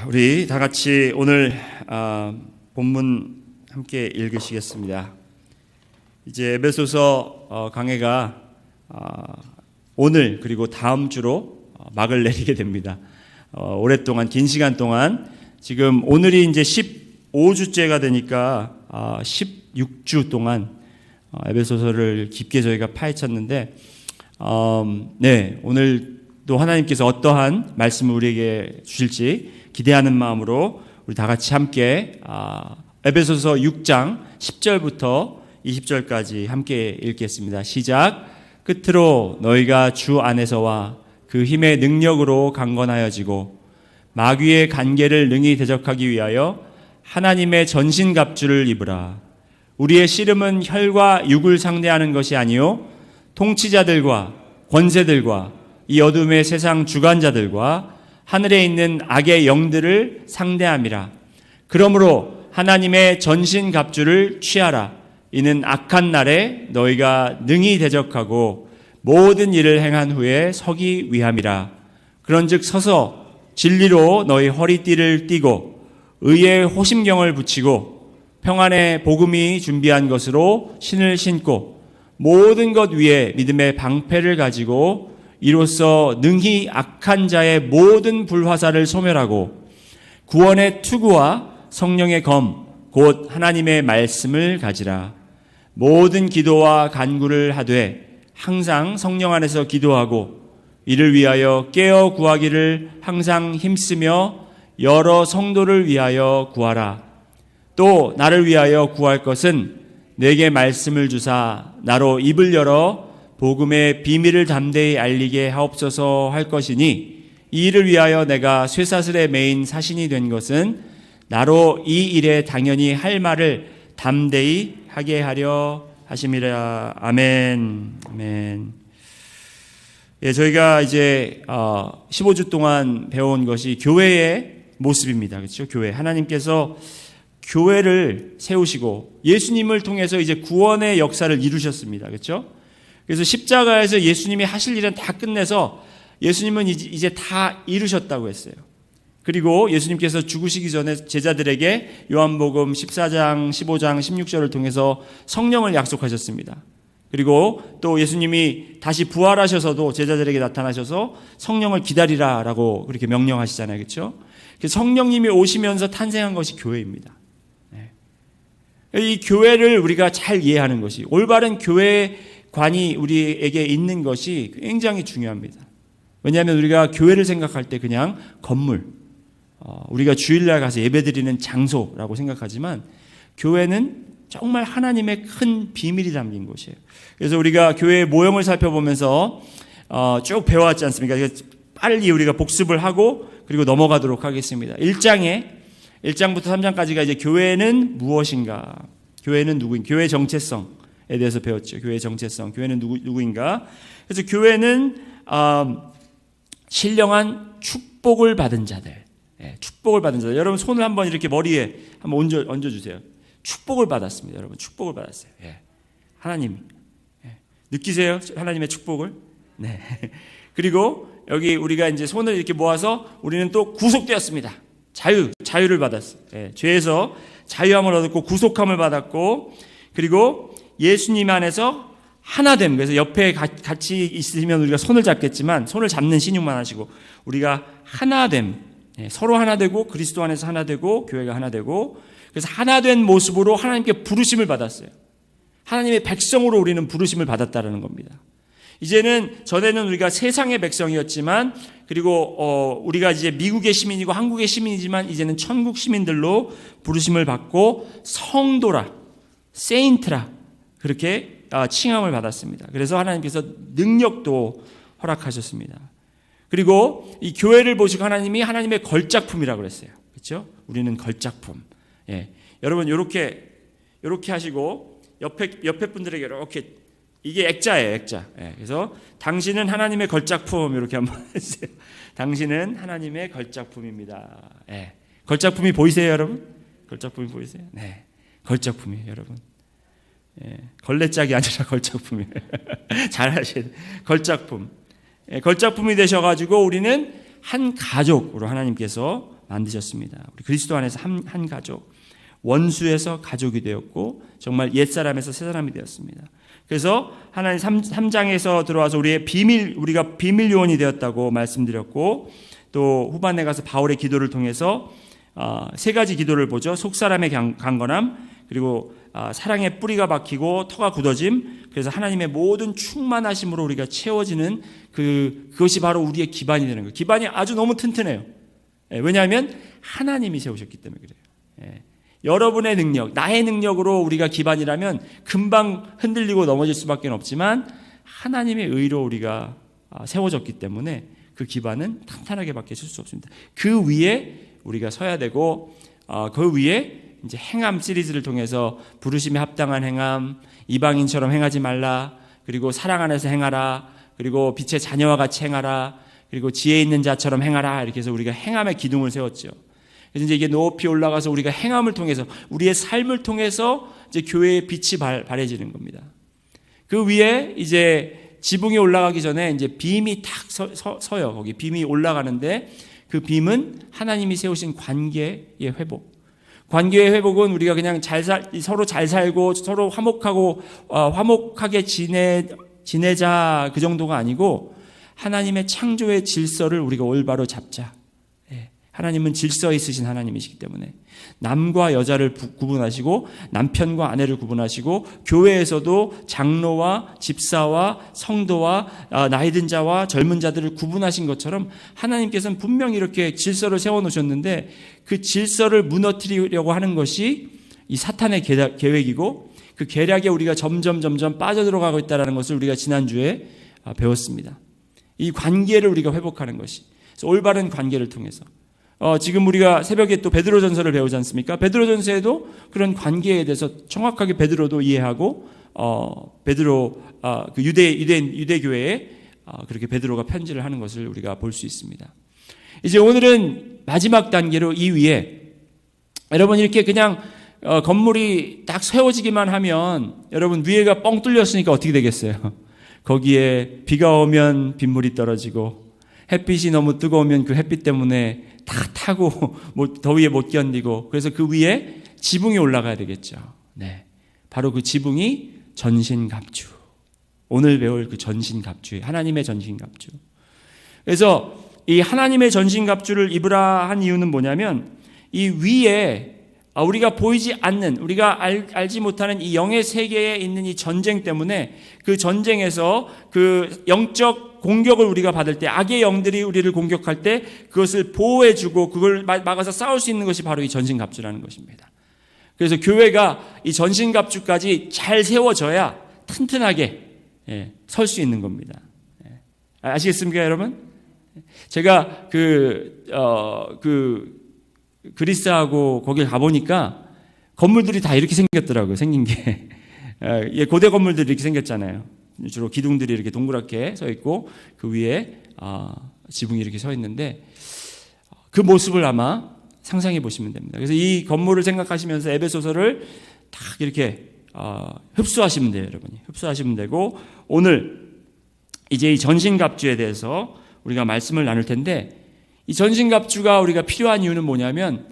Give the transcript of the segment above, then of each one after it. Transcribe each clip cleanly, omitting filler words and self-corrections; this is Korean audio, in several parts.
우리 다 같이 오늘 본문 함께 읽으시겠습니다. 이제 에베소서 강해가 오늘 그리고 다음 주로 막을 내리게 됩니다. 오랫동안 긴 시간 동안 지금 오늘이 이제 15주째가 되니까 16주 동안 에베소서를 깊게 저희가 파헤쳤는데 오늘도 하나님께서 어떠한 말씀을 우리에게 주실지 기대하는 마음으로 우리 다 같이 함께 에베소서 6장 10절부터 20절까지 함께 읽겠습니다. 시작. 끝으로 너희가 주 안에서와 그 힘의 능력으로 강건하여지고 마귀의 간계를 능히 대적하기 위하여 하나님의 전신갑주를 입으라. 우리의 씨름은 혈과 육을 상대하는 것이 아니요 통치자들과 권세들과 이 어둠의 세상 주관자들과 하늘에 있는 악의 영들을 상대함이라. 그러므로 하나님의 전신갑주를 취하라. 이는 악한 날에 너희가 능히 대적하고 모든 일을 행한 후에 서기 위함이라. 그런즉 서서 진리로 너희 허리띠를 띠고 의의 호심경을 붙이고 평안의 복음이 준비한 것으로 신을 신고 모든 것 위에 믿음의 방패를 가지고 이로써 능히 악한 자의 모든 불화살을 소멸하고 구원의 투구와 성령의 검 곧 하나님의 말씀을 가지라. 모든 기도와 간구를 하되 항상 성령 안에서 기도하고 이를 위하여 깨어 구하기를 항상 힘쓰며 여러 성도를 위하여 구하라. 또 나를 위하여 구할 것은 내게 말씀을 주사 나로 입을 열어 복음의 비밀을 담대히 알리게 하옵소서 할 것이니 이 일을 위하여 내가 쇠사슬에 매인 사신이 된 것은 나로 이 일에 당연히 할 말을 담대히 하게 하려 하심이라. 아멘. 아멘. 예, 저희가 이제 15주 동안 배워온 것이 교회의 모습입니다. 그렇죠? 교회. 하나님께서 교회를 세우시고 예수님을 통해서 이제 구원의 역사를 이루셨습니다. 그렇죠? 그래서 십자가에서 예수님이 하실 일은 다 끝내서 예수님은 이제 다 이루셨다고 했어요. 그리고 예수님께서 죽으시기 전에 제자들에게 요한복음 14장, 15장, 16절을 통해서 성령을 약속하셨습니다. 그리고 또 예수님이 다시 부활하셔서도 제자들에게 나타나셔서 성령을 기다리라라고 그렇게 명령하시잖아요. 그렇죠? 성령님이 오시면서 탄생한 것이 교회입니다. 이 교회를 우리가 잘 이해하는 것이, 올바른 교회관이 우리에게 있는 것이 굉장히 중요합니다. 왜냐하면 우리가 교회를 생각할 때 그냥 건물, 우리가 주일날 가서 예배드리는 장소라고 생각하지만 교회는 정말 하나님의 큰 비밀이 담긴 곳이에요. 그래서 우리가 교회의 모형을 살펴보면서 쭉 배워왔지 않습니까? 빨리 우리가 복습을 하고 그리고 넘어가도록 하겠습니다. 1장부터 3장까지가 이제 교회는 무엇인가? 교회는 누구인가? 교회의 정체성에 대해서 배웠죠. 교회의 정체성. 교회는 누구인가? 그래서 교회는 신령한 축복을 받은 자들. 축복을 받은 자들. 여러분 손을 한번 이렇게 머리에 한번 얹어주세요. 축복을 받았습니다. 여러분 축복을 받았어요. 하나님. 느끼세요? 하나님의 축복을? 네. 그리고 여기 우리가 이제 손을 이렇게 모아서 우리는 또 구속되었습니다. 자유를 받았어요. 죄에서 자유함을 얻었고 구속함을 받았고 그리고 예수님 안에서 하나됨. 그래서 옆에 같이 있으면 우리가 손을 잡겠지만 손을 잡는 신용만 하시고 우리가 하나됨. 서로 하나 되고 그리스도 안에서 하나 되고 교회가 하나 되고 그래서 하나 된 모습으로 하나님께 부르심을 받았어요. 하나님의 백성으로 우리는 부르심을 받았다는 겁니다. 이제는 전에는 우리가 세상의 백성이었지만 그리고 우리가 이제 미국의 시민이고 한국의 시민이지만 이제는 천국 시민들로 부르심을 받고 성도라, 세인트라 그렇게 칭함을 받았습니다. 그래서 하나님께서 능력도 허락하셨습니다. 그리고 이 교회를 보시고 하나님이 하나님의 걸작품이라고 그랬어요. 그렇죠? 우리는 걸작품. 여러분 이렇게 하시고 옆에 분들에게 이렇게 이게 액자예요, 액자. 그래서 당신은 하나님의 걸작품 이렇게 한번 해주세요. 당신은 하나님의 걸작품입니다. 걸작품이 보이세요, 여러분? 걸작품이 보이세요? 네, 걸작품이에요, 여러분. 걸레짝이 아니라 걸작품이에요. 잘하셔야 돼요. 걸작품. 걸작품이 되셔가지고 우리는 한 가족으로 하나님께서 만드셨습니다. 우리 그리스도 안에서 한 가족, 원수에서 가족이 되었고 정말 옛사람에서 새사람이 되었습니다. 그래서 하나님 3장에서 들어와서 우리가 비밀 요원이 되었다고 말씀드렸고, 또 후반에 가서 바울의 기도를 통해서 세 가지 기도를 보죠. 속사람의 강건함, 그리고 사랑의 뿌리가 박히고 터가 굳어짐, 그래서 하나님의 모든 충만하심으로 우리가 채워지는 그것이 바로 우리의 기반이 되는 거예요. 기반이 아주 너무 튼튼해요. 왜냐하면 하나님이 세우셨기 때문에 그래요. 여러분의 능력, 나의 능력으로 우리가 기반이라면 금방 흔들리고 넘어질 수밖에 없지만 하나님의 의로 우리가 세워졌기 때문에 그 기반은 탄탄하게 밖에 설 수 없습니다. 그 위에 우리가 서야 되고, 그 위에 이제 행함 시리즈를 통해서 부르심에 합당한 행함, 이방인처럼 행하지 말라, 그리고 사랑 안에서 행하라, 그리고 빛의 자녀와 같이 행하라, 그리고 지혜 있는 자처럼 행하라, 이렇게 해서 우리가 행함의 기둥을 세웠죠. 그래서 이제 이게 높이 올라가서 우리가 행함을 통해서, 우리의 삶을 통해서 이제 교회의 빛이 발해지는 겁니다. 그 위에 이제 지붕이 올라가기 전에 이제 빔이 탁 서요. 거기 빔이 올라가는데 그 빔은 하나님이 세우신 관계의 회복. 관계의 회복은 우리가 그냥 서로 잘 살고 서로 화목하게 지내자 그 정도가 아니고 하나님의 창조의 질서를 우리가 올바로 잡자. 하나님은 질서 있으신 하나님이시기 때문에 남과 여자를 구분하시고 남편과 아내를 구분하시고 교회에서도 장로와 집사와 성도와 나이 든 자와 젊은 자들을 구분하신 것처럼 하나님께서는 분명히 이렇게 질서를 세워놓으셨는데 그 질서를 무너뜨리려고 하는 것이 이 사탄의 계획이고 그 계략에 우리가 점점 빠져들어가고 있다는 것을 우리가 지난주에 배웠습니다. 이 관계를 우리가 회복하는 것이, 그래서 올바른 관계를 통해서 지금 우리가 새벽에 또 베드로전서를 배우지 않습니까? 베드로전서에도 그런 관계에 대해서 정확하게 베드로도 이해하고 베드로 그 유대 교회에 그렇게 베드로가 편지를 하는 것을 우리가 볼 수 있습니다. 이제 오늘은 마지막 단계로 이 위에 여러분 이렇게 그냥 건물이 딱 세워지기만 하면 여러분 위에가 뻥 뚫렸으니까 어떻게 되겠어요? 거기에 비가 오면 빗물이 떨어지고 햇빛이 너무 뜨거우면 그 햇빛 때문에 다 타고 더위에 못 견디고, 그래서 그 위에 지붕이 올라가야 되겠죠. 네, 바로 그 지붕이 전신갑주. 오늘 배울 그 전신갑주, 하나님의 전신갑주. 그래서 이 하나님의 전신갑주를 입으라 한 이유는 뭐냐면 이 위에 우리가 보이지 않는, 우리가 알지 못하는 이 영의 세계에 있는 이 전쟁 때문에 그 전쟁에서 그 영적 공격을 우리가 받을 때, 악의 영들이 우리를 공격할 때 그것을 보호해주고 그걸 막아서 싸울 수 있는 것이 바로 이 전신갑주라는 것입니다. 그래서 교회가 이 전신갑주까지 잘 세워져야 튼튼하게 설 수 있는 겁니다. 아시겠습니까, 여러분? 제가 그리스하고 거길 가보니까 건물들이 다 이렇게 생겼더라고요. 생긴 게. 고대 건물들이 이렇게 생겼잖아요. 주로 기둥들이 이렇게 동그랗게 서 있고 그 위에 지붕이 이렇게 서 있는데 그 모습을 아마 상상해 보시면 됩니다. 그래서 이 건물을 생각하시면서 에베소서를 딱 이렇게 흡수하시면 돼요, 여러분이. 흡수하시면 되고, 오늘 이제 이 전신갑주에 대해서 우리가 말씀을 나눌 텐데, 이 전신갑주가 우리가 필요한 이유는 뭐냐면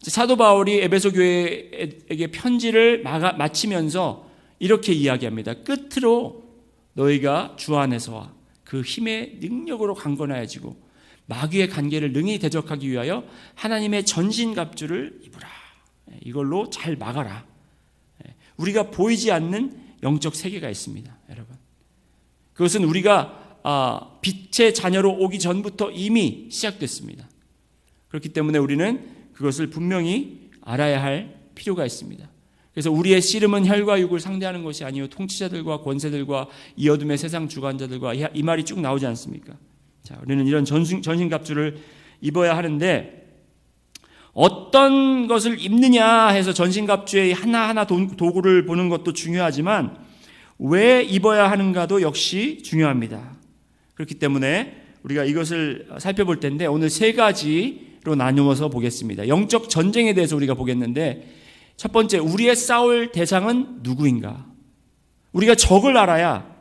사도 바울이 에베소 교회에게 편지를 마치면서 이렇게 이야기합니다. 끝으로 너희가 주 안에서와 그 힘의 능력으로 강건하여지고 마귀의 관계를 능히 대적하기 위하여 하나님의 전신갑주를 입으라. 이걸로 잘 막아라. 우리가 보이지 않는 영적 세계가 있습니다, 여러분. 그것은 우리가 빛의 자녀로 오기 전부터 이미 시작됐습니다. 그렇기 때문에 우리는 그것을 분명히 알아야 할 필요가 있습니다. 그래서 우리의 씨름은 혈과 육을 상대하는 것이 아니요 통치자들과 권세들과 이 어둠의 세상 주관자들과, 이 말이 쭉 나오지 않습니까? 자, 우리는 이런 전신갑주를 입어야 하는데 어떤 것을 입느냐 해서 전신갑주의 하나하나 도구를 보는 것도 중요하지만 왜 입어야 하는가도 역시 중요합니다. 그렇기 때문에 우리가 이것을 살펴볼 텐데 오늘 세 가지로 나누어서 보겠습니다. 영적 전쟁에 대해서 우리가 보겠는데, 첫 번째, 우리의 싸울 대상은 누구인가? 우리가 적을 알아야,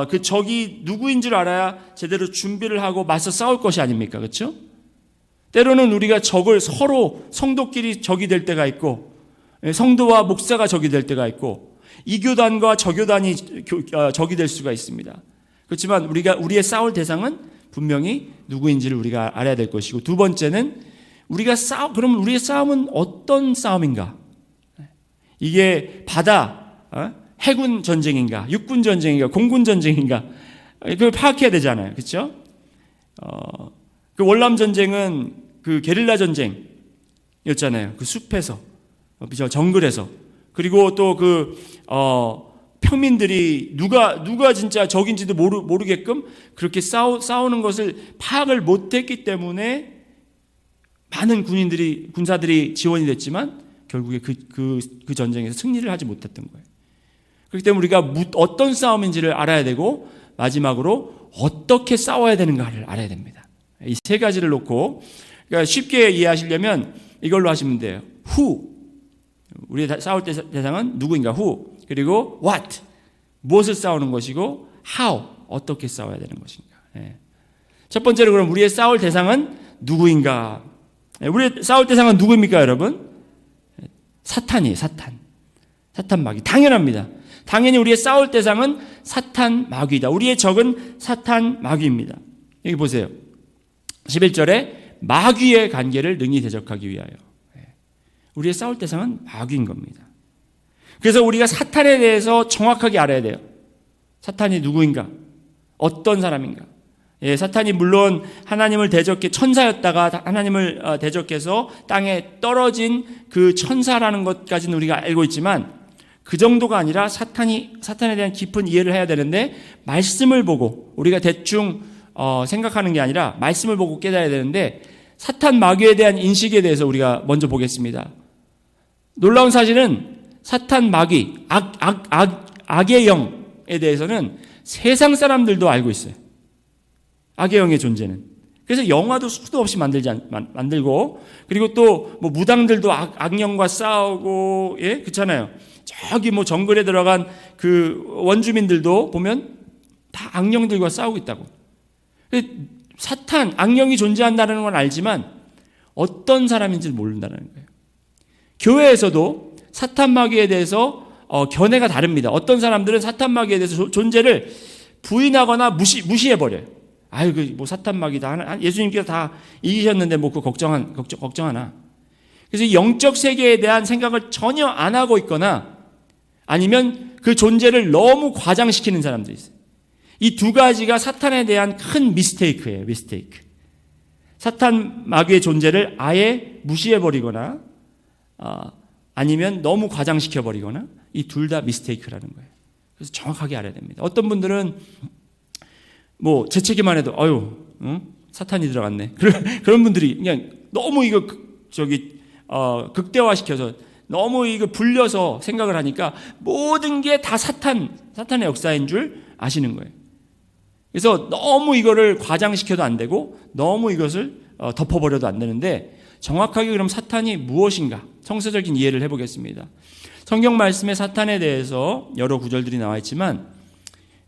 그 적이 누구인 줄 알아야 제대로 준비를 하고 맞서 싸울 것이 아닙니까? 그렇죠? 때로는 우리가 서로 성도끼리 적이 될 때가 있고, 성도와 목사가 적이 될 때가 있고, 이 교단과 저 교단이 적이 될 수가 있습니다. 그렇지만 우리의 싸울 대상은 분명히 누구인지를 우리가 알아야 될 것이고, 두 번째는 그럼 우리의 싸움은 어떤 싸움인가? 이게 해군 전쟁인가, 육군 전쟁인가, 공군 전쟁인가? 그걸 파악해야 되잖아요. 그렇죠? 그 월남 전쟁은 그 게릴라 전쟁이었잖아요. 그 숲에서, 정글에서. 그리고 또 평민들이 누가 진짜 적인지도 모르게끔 그렇게 싸우는 것을 파악을 못했기 때문에 많은 군사들이 지원이 됐지만 결국에 그 전쟁에서 승리를 하지 못했던 거예요. 그렇기 때문에 우리가 어떤 싸움인지를 알아야 되고, 마지막으로 어떻게 싸워야 되는가를 알아야 됩니다. 이 세 가지를 놓고, 그러니까 쉽게 이해하시려면 이걸로 하시면 돼요. Who, 우리 싸울 때 대상은 누구인가? Who, 그리고 what, 무엇을 싸우는 것이고, how, 어떻게 싸워야 되는 것인가. 첫 번째로 그럼 우리의 싸울 대상은 누구인가? 우리의 싸울 대상은 누구입니까, 여러분? 사탄이에요, 사탄 마귀. 당연합니다. 당연히 우리의 싸울 대상은 사탄 마귀다. 우리의 적은 사탄 마귀입니다. 여기 보세요. 11절에 마귀의 관계를 능히 대적하기 위하여. 우리의 싸울 대상은 마귀인 겁니다. 그래서 우리가 사탄에 대해서 정확하게 알아야 돼요. 사탄이 누구인가? 어떤 사람인가? 사탄이 물론 하나님을 천사였다가 하나님을 대적해서 땅에 떨어진 그 천사라는 것까지는 우리가 알고 있지만, 그 정도가 아니라 사탄에 대한 깊은 이해를 해야 되는데, 말씀을 보고 우리가 대충 생각하는 게 아니라 말씀을 보고 깨달아야 되는데, 사탄 마귀에 대한 인식에 대해서 우리가 먼저 보겠습니다. 놀라운 사실은 사탄 마귀, 악의 영에 대해서는 세상 사람들도 알고 있어요. 악의 영의 존재는. 그래서 영화도 수도 없이 만들고, 그리고 또 무당들도 악령과 싸우고, 그렇잖아요. 저기 정글에 들어간 그 원주민들도 보면 다 악령들과 싸우고 있다고. 악령이 존재한다는 건 알지만 어떤 사람인지를 모른다는 거예요. 교회에서도 사탄 마귀에 대해서 견해가 다릅니다. 어떤 사람들은 사탄 마귀에 대해서 존재를 부인하거나 무시해버려요. 사탄 마귀다. 예수님께서 다 이기셨는데 그거 걱정하나. 그래서 영적 세계에 대한 생각을 전혀 안 하고 있거나, 아니면 그 존재를 너무 과장시키는 사람들이 있어요. 이 두 가지가 사탄에 대한 큰 미스테이크예요. 사탄 마귀의 존재를 아예 무시해버리거나, 아니면 너무 과장시켜버리거나, 이 둘 다 미스테이크라는 거예요. 그래서 정확하게 알아야 됩니다. 어떤 분들은 재채기만 해도 사탄이 들어갔네. 그런 분들이 그냥 너무 이거 극대화시켜서 너무 이거 불려서 생각을 하니까 모든 게 다 사탄의 역사인 줄 아시는 거예요. 그래서 너무 이거를 과장시켜도 안 되고 너무 이것을 덮어버려도 안 되는데, 정확하게 그럼 사탄이 무엇인가 성서적인 이해를 해보겠습니다. 성경 말씀에 사탄에 대해서 여러 구절들이 나와 있지만,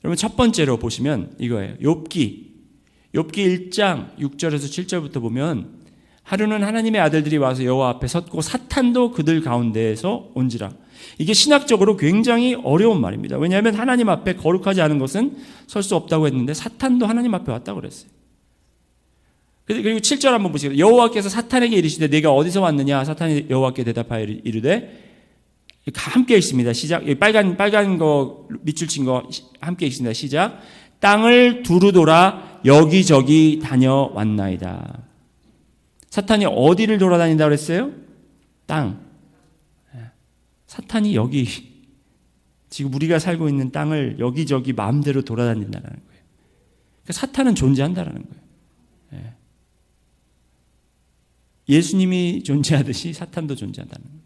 여러분 첫 번째로 보시면 이거예요. 욥기 1장 6절에서 7절부터 보면, 하루는 하나님의 아들들이 와서 여호와 앞에 섰고 사탄도 그들 가운데에서 온지라. 이게 신학적으로 굉장히 어려운 말입니다. 왜냐하면 하나님 앞에 거룩하지 않은 것은 설 수 없다고 했는데, 사탄도 하나님 앞에 왔다고 그랬어요. 그리고 7절 한번 보시겠어요. 여호와께서 사탄에게 이르시되 내가 어디서 왔느냐? 사탄이 여호와께 대답하여 이르되, 함께 있습니다. 시작. 빨간 거 밑줄 친 거 함께 있습니다. 시작. 땅을 두루 돌아 여기저기 다녀왔나이다. 사탄이 어디를 돌아다닌다고 그랬어요? 땅. 사탄이 여기, 지금 우리가 살고 있는 땅을 여기저기 마음대로 돌아다닌다는 거예요. 그러니까 사탄은 존재한다는 거예요. 예수님이 존재하듯이 사탄도 존재한다는 거예요.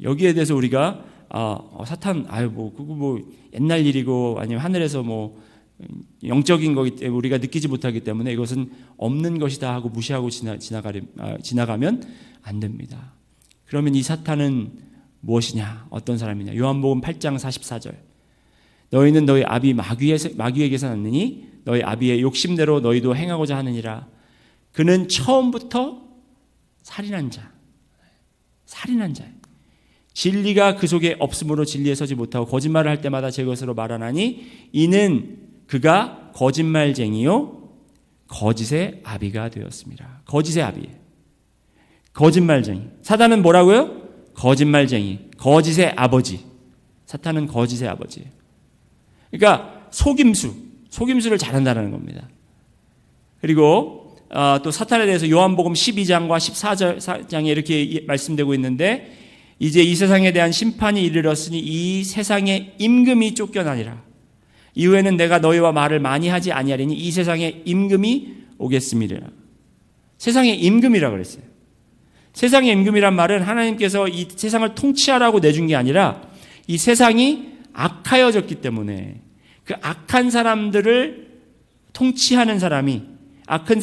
여기에 대해서 우리가 사탄 그거 옛날 일이고, 아니면 하늘에서 영적인 거기 때문에 우리가 느끼지 못하기 때문에 이것은 없는 것이다 하고 무시하고 지나가면 안 됩니다. 그러면 이 사탄은 무엇이냐? 어떤 사람이냐? 요한복음 8장 44절. 너희는 너희 아비 마귀에게서 났느니 너희 아비의 욕심대로 너희도 행하고자 하느니라. 그는 처음부터 살인한 자예요. 진리가 그 속에 없으므로 진리에 서지 못하고 거짓말을 할 때마다 제 것으로 말하나니 이는 그가 거짓말쟁이요 거짓의 아비가 되었습니다. 거짓의 아비예요. 거짓말쟁이. 사단은 뭐라고요? 거짓말쟁이. 거짓의 아버지. 사탄은 거짓의 아버지예요. 그러니까 속임수를 잘한다는 겁니다. 그리고 또 사탄에 대해서 요한복음 12장과 14장에 이렇게 말씀되고 있는데 이제 이 세상에 대한 심판이 이르렀으니 이 세상의 임금이 쫓겨나니라. 이후에는 내가 너희와 말을 많이 하지 아니하리니 이 세상의 임금이 오겠음이라. 세상의 임금이라고 그랬어요. 세상의 임금이란 말은 하나님께서 이 세상을 통치하라고 내준 게 아니라 이 세상이 악하여졌기 때문에 그 악한 사람들을 통치하는 사람이 악한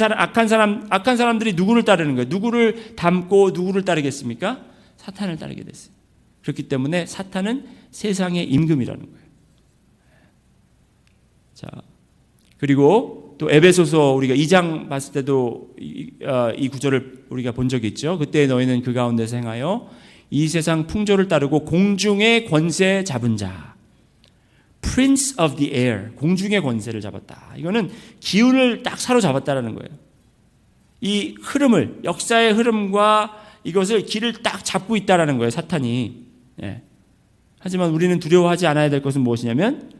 사람들이 누구를 따르는 거예요? 누구를 닮고 누구를 따르겠습니까? 사탄을 따르게 됐어요. 그렇기 때문에 사탄은 세상의 임금이라는 거예요. 자, 그리고 또 에베소서 우리가 2장 봤을 때도 이 구절을 우리가 본 적이 있죠. 그때 너희는 그 가운데서 행하여 이 세상 풍조를 따르고 공중의 권세 잡은 자, Prince of the Air, 공중의 권세를 잡았다. 이거는 기운을 딱 사로잡았다라는 거예요. 이 흐름을, 역사의 흐름과 이것을 길을 딱 잡고 있다라는 거예요, 사탄이. 예. 하지만 우리는 두려워하지 않아야 될 것은 무엇이냐면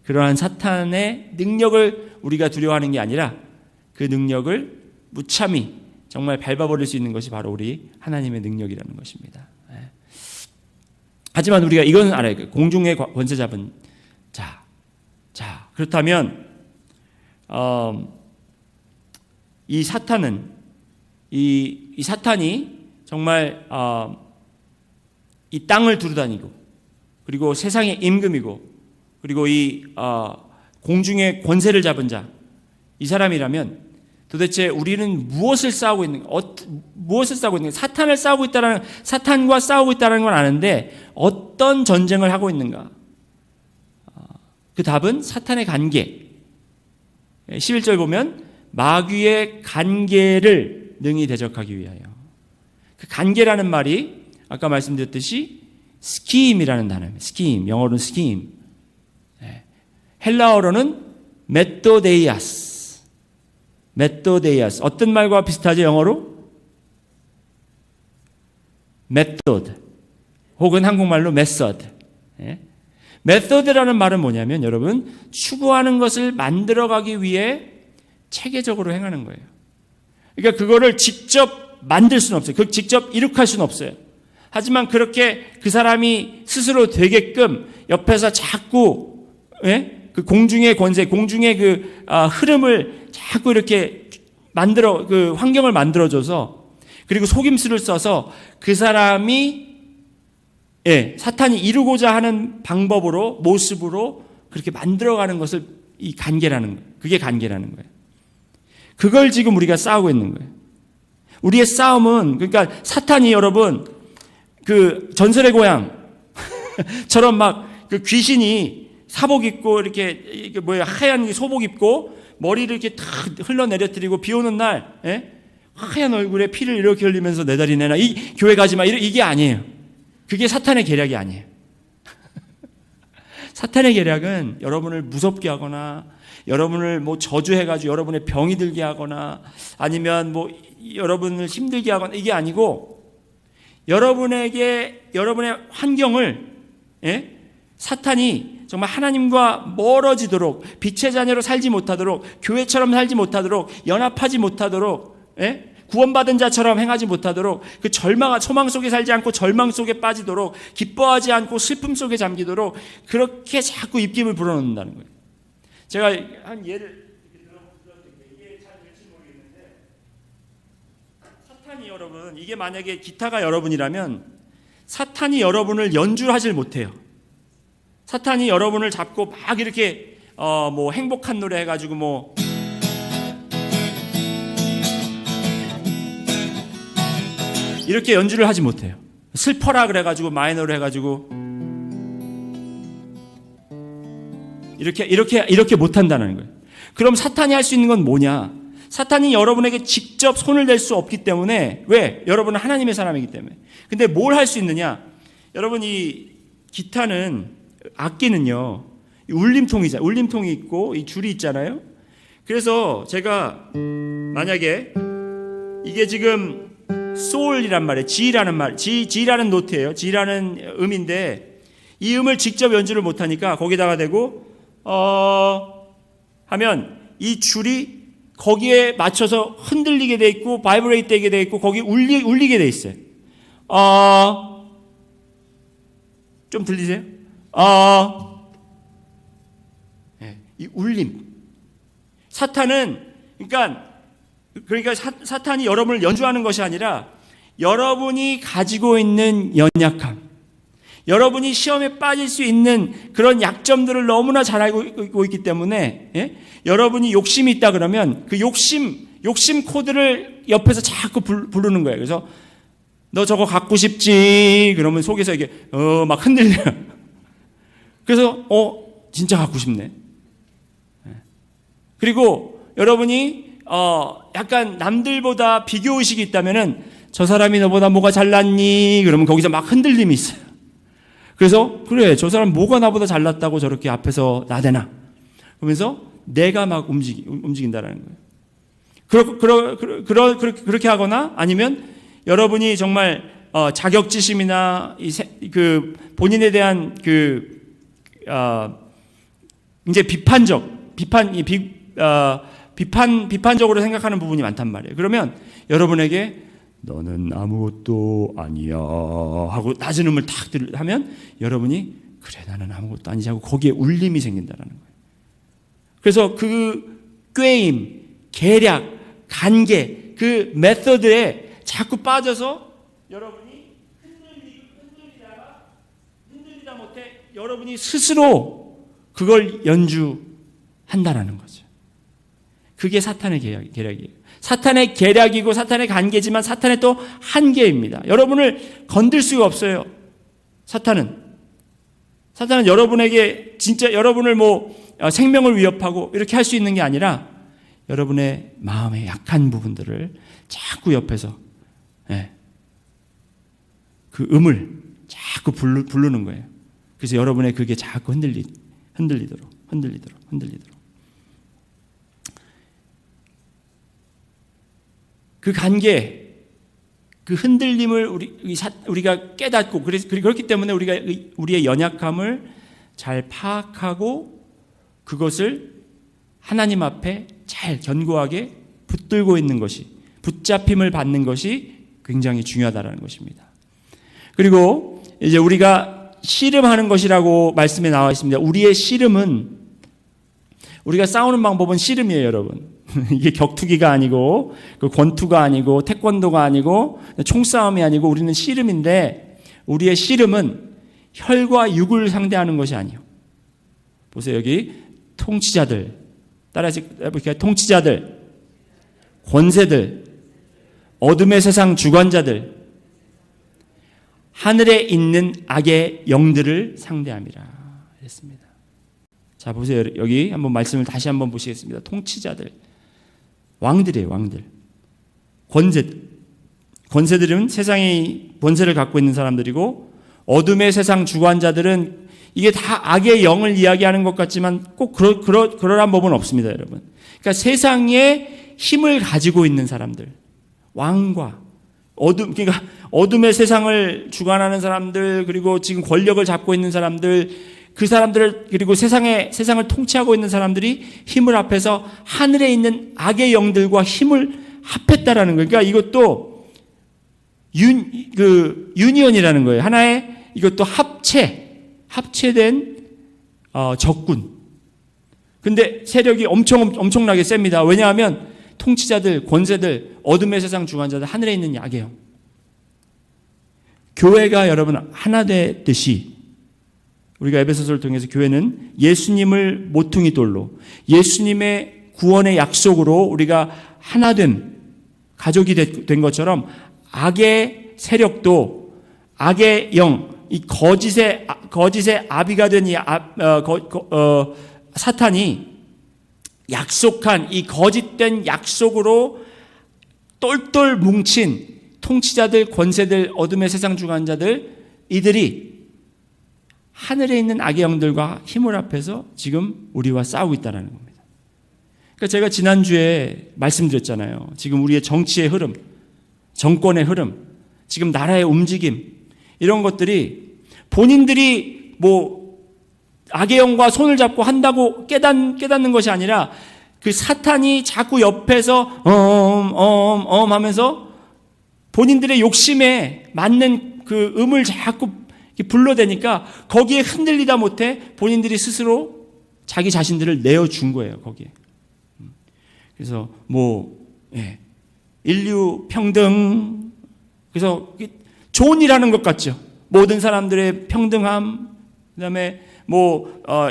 그러한 사탄의 능력을 우리가 두려워하는 게 아니라 그 능력을 무참히 정말 밟아버릴 수 있는 것이 바로 우리 하나님의 능력이라는 것입니다. 예. 하지만 우리가 이건 알아야 돼요. 공중의 권세 잡은 자, 그렇다면 이 사탄은 이 사탄이 정말 이 땅을 두루다니고 그리고 세상의 임금이고 그리고 이 공중의 권세를 잡은 자, 이 사람이라면 도대체 우리는 무엇을 싸우고 있는가? 사탄과 싸우고 있다는 건 아는데 어떤 전쟁을 하고 있는가? 그 답은 사탄의 관계. 11절 보면 마귀의 관계를 능히 대적하기 위하여. 그 관계라는 말이 아까 말씀드렸듯이 스키임이라는 단어입니다. 스키임, 영어로는 스키임. 헬라어로는 메토데이아스. 어떤 말과 비슷하죠, 영어로? 메소드 혹은 한국말로 메서드. 메소드라는 말은 뭐냐면 여러분 추구하는 것을 만들어가기 위해 체계적으로 행하는 거예요. 그러니까 그거를 직접 만들 수는 없어요. 그걸 직접 이룩할 수는 없어요. 하지만 그렇게 그 사람이 스스로 되게끔 옆에서 자꾸 그 공중의 권세, 공중의 그 흐름을 자꾸 이렇게 그 환경을 만들어줘서 그리고 속임수를 써서 그 사람이 사탄이 이루고자 하는 방법으로 모습으로 그렇게 만들어가는 것을 그게 관계라는 거예요. 그걸 지금 우리가 싸우고 있는 거예요. 우리의 싸움은 그러니까 사탄이 여러분 그 전설의 고향처럼 막 그 귀신이 사복 입고 이렇게 하얀 소복 입고 머리를 이렇게 탁 흘러내려뜨리고 비 오는 날 하얀 얼굴에 피를 이렇게 흘리면서 내 다리 내놔 이 교회 가지 마 이게 아니에요. 그게 사탄의 계략이 아니에요. 사탄의 계략은 여러분을 무섭게 하거나 여러분을 저주해가지고 여러분의 병이 들게 하거나 아니면 여러분을 힘들게 하거나 이게 아니고 여러분의 환경을 사탄이 정말 하나님과 멀어지도록 빛의 자녀로 살지 못하도록 교회처럼 살지 못하도록 연합하지 못하도록 구원받은 자처럼 행하지 못하도록 그 소망 속에 살지 않고 절망 속에 빠지도록 기뻐하지 않고 슬픔 속에 잠기도록 그렇게 자꾸 입김을 불어넣는다는 거예요. 제가 한 예를 들어드릴게요. 이게 잘 될지 모르겠는데 사탄이 여러분 이게 만약에 기타가 여러분이라면 사탄이 여러분을 연주하질 못해요. 사탄이 여러분을 잡고 막 이렇게 행복한 노래 해가지고 이렇게 연주를 하지 못해요. 슬퍼라 그래가지고 마이너로 해가지고 이렇게 못한다는 거예요. 그럼 사탄이 할 수 있는 건 뭐냐? 사탄이 여러분에게 직접 손을 댈 수 없기 때문에, 왜? 여러분은 하나님의 사람이기 때문에. 근데 뭘 할 수 있느냐? 여러분, 이 기타는, 악기는요, 울림통이잖아요. 울림통이 있고 이 줄이 있잖아요. 그래서 제가 만약에 이게 지금 소울이란 말이에요. G라는 노트예요. G라는 음인데 이 음을 직접 연주를 못하니까 거기다가 대고 하면 이 줄이 거기에 맞춰서 흔들리게 돼 있고 바이브레이트 되게 돼 있고 거기 울리게 돼 있어요. 좀 들리세요? 네, 이 울림. 사탄은 그러니까 사탄이 여러분을 연주하는 것이 아니라 여러분이 가지고 있는 연약함, 여러분이 시험에 빠질 수 있는 그런 약점들을 너무나 잘 알고 있기 때문에, 예? 여러분이 욕심이 있다 그러면 그 욕심 코드를 옆에서 자꾸 부르는 거예요. 그래서 너 저거 갖고 싶지? 그러면 속에서 이게 막 흔들려요. 그래서 진짜 갖고 싶네. 그리고 여러분이 약간 남들보다 비교 의식이 있다면은 저 사람이 너보다 뭐가 잘났니? 그러면 거기서 막 흔들림이 있어요. 그래서 그래, 저 사람 뭐가 나보다 잘났다고 저렇게 앞에서 나대나? 그러면서 내가 막 움직인다라는 거예요. 그렇게 하거나 아니면 여러분이 정말 자격지심이나 그 본인에 대한 이제 비판적으로 생각하는 부분이 많단 말이에요. 그러면 여러분에게 너는 아무것도 아니야 하고 낮은 음을 탁 하면 여러분이 그래 나는 아무것도 아니지 하고 거기에 울림이 생긴다는 거예요. 그래서 그 꾀임, 계략, 관계, 그 메서드에 자꾸 빠져서 여러분이 흔들리다 못해 여러분이 스스로 그걸 연주한다라는 거죠. 그게 사탄의 계략이에요. 사탄의 계략이고 사탄의 관계지만 사탄의 또 한계입니다. 여러분을 건들 수가 없어요. 사탄은 여러분에게 진짜 여러분을 생명을 위협하고 이렇게 할 수 있는 게 아니라 여러분의 마음의 약한 부분들을 자꾸 옆에서 그 음을 자꾸 부르는 거예요. 그래서 여러분의 그게 자꾸 흔들리도록. 그 관계, 그 흔들림을 우리가 깨닫고 그렇기 때문에 우리가 우리의 연약함을 잘 파악하고 그것을 하나님 앞에 잘 견고하게 붙들고 있는 것이, 붙잡힘을 받는 것이 굉장히 중요하다는 것입니다. 그리고 이제 우리가 씨름하는 것이라고 말씀에 나와 있습니다. 우리의 씨름은, 우리가 싸우는 방법은 씨름이에요, 여러분. 이게 격투기가 아니고 그 권투가 아니고 태권도가 아니고 총싸움이 아니고 우리는 씨름인데 우리의 씨름은 혈과 육을 상대하는 것이 아니에요. 보세요. 여기 통치자들, 따라서 해볼게요. 통치자들, 권세들, 어둠의 세상 주관자들, 하늘에 있는 악의 영들을 상대함이라 했습니다. 자, 보세요. 여기 한번 말씀을 다시 한번 보시겠습니다. 통치자들, 왕들이에요, 왕들. 권세들은 세상의 권세를 갖고 있는 사람들이고, 어둠의 세상 주관자들은 이게 다 악의 영을 이야기하는 것 같지만 꼭 그러한 법은 없습니다, 여러분. 그러니까 세상에 힘을 가지고 있는 사람들, 왕과 그러니까 어둠의 세상을 주관하는 사람들, 그리고 지금 권력을 잡고 있는 사람들, 그 사람들을, 그리고 세상을 통치하고 있는 사람들이 힘을 합해서 하늘에 있는 악의 영들과 힘을 합했다라는 거예요. 그러니까 이것도 유니언이라는 거예요. 하나의, 이것도 합체된 적군. 근데 세력이 엄청나게 셉니다. 왜냐하면 통치자들, 권세들, 어둠의 세상 주관자들, 하늘에 있는 악의 영. 교회가 여러분 하나 되듯이 우리가 에베소서를 통해서 교회는 예수님을 모퉁이 돌로, 예수님의 구원의 약속으로 우리가 하나된 가족이 된 것처럼 악의 세력도, 악의 영, 이 거짓의 아비가 된 이 사탄이 약속한 이 거짓된 약속으로 똘똘 뭉친 통치자들, 권세들, 어둠의 세상 주관자들, 이들이 하늘에 있는 악의 영들과 힘을 합해서 지금 우리와 싸우고 있다는 겁니다. 그러니까 제가 지난주에 말씀드렸잖아요. 지금 우리의 정치의 흐름, 정권의 흐름, 지금 나라의 움직임, 이런 것들이 본인들이 악의 영과 손을 잡고 한다고 깨닫는 것이 아니라 그 사탄이 자꾸 옆에서 하면서 본인들의 욕심에 맞는 그 음을 자꾸 불러대니까 거기에 흔들리다 못해 본인들이 스스로 자기 자신들을 내어준 거예요, 거기에. 그래서 인류 평등, 그래서 좋은 일 하는 것 같죠. 모든 사람들의 평등함, 그다음에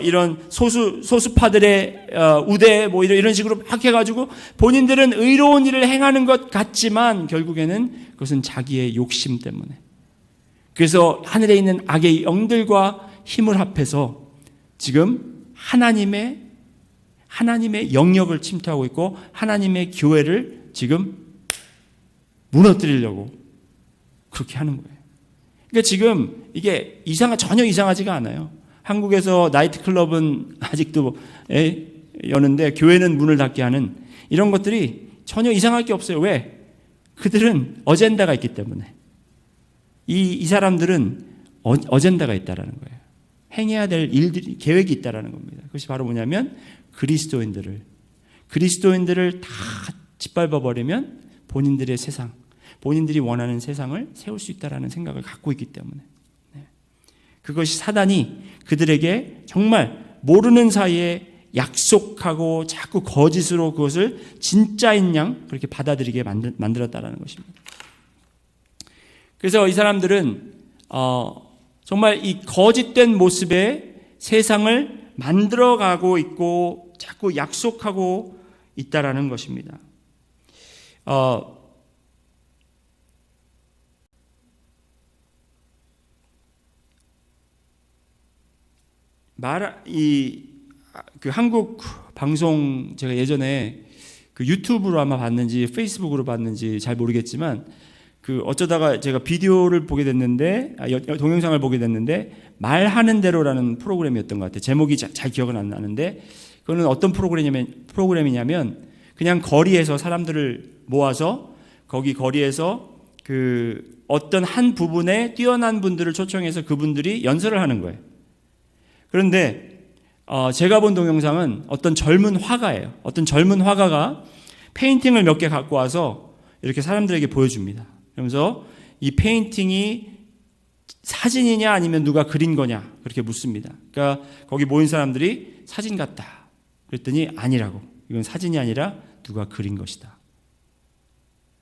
이런 소수파들의 우대, 이런 식으로 막 해가지고 본인들은 의로운 일을 행하는 것 같지만 결국에는 그것은 자기의 욕심 때문에. 그래서 하늘에 있는 악의 영들과 힘을 합해서 지금 하나님의 영역을 침투하고 있고 하나님의 교회를 지금 무너뜨리려고 그렇게 하는 거예요. 그러니까 지금 이게 전혀 이상하지가 않아요. 한국에서 나이트클럽은 아직도 여는데 교회는 문을 닫게 하는 이런 것들이 전혀 이상할 게 없어요. 왜? 그들은 어젠다가 있기 때문에. 이 사람들은 어젠다가 있다라는 거예요. 행해야 될 일들이, 계획이 있다라는 겁니다. 그것이 바로 뭐냐면 그리스도인들을 다 짓밟아 버리면 본인들의 세상, 본인들이 원하는 세상을 세울 수 있다라는 생각을 갖고 있기 때문에. 그것이 사단이 그들에게 정말 모르는 사이에 약속하고 자꾸 거짓으로 그것을 진짜인 양 그렇게 받아들이게 만들었다라는 것입니다. 그래서 이 사람들은 정말 이 거짓된 모습의 세상을 만들어가고 있고 자꾸 약속하고 있다라는 것입니다. 그 한국 방송 제가 예전에 그 유튜브로 아마 봤는지 페이스북으로 봤는지 잘 모르겠지만 그 어쩌다가 제가 비디오를 보게 됐는데 동영상을 보게 됐는데 말하는 대로라는 프로그램이었던 것 같아요. 제목이 잘 기억은 안 나는데 그거는 어떤 프로그램이냐면 그냥 거리에서 사람들을 모아서 거기 거리에서 그 어떤 한 부분에 뛰어난 분들을 초청해서 그분들이 연설을 하는 거예요. 그런데 제가 본 동영상은 어떤 젊은 화가예요. 어떤 젊은 화가가 페인팅을 몇 개 갖고 와서 이렇게 사람들에게 보여줍니다. 그러면서 이 페인팅이 사진이냐 아니면 누가 그린 거냐 그렇게 묻습니다. 그러니까 거기 모인 사람들이 사진 같다. 그랬더니 아니라고. 이건 사진이 아니라 누가 그린 것이다.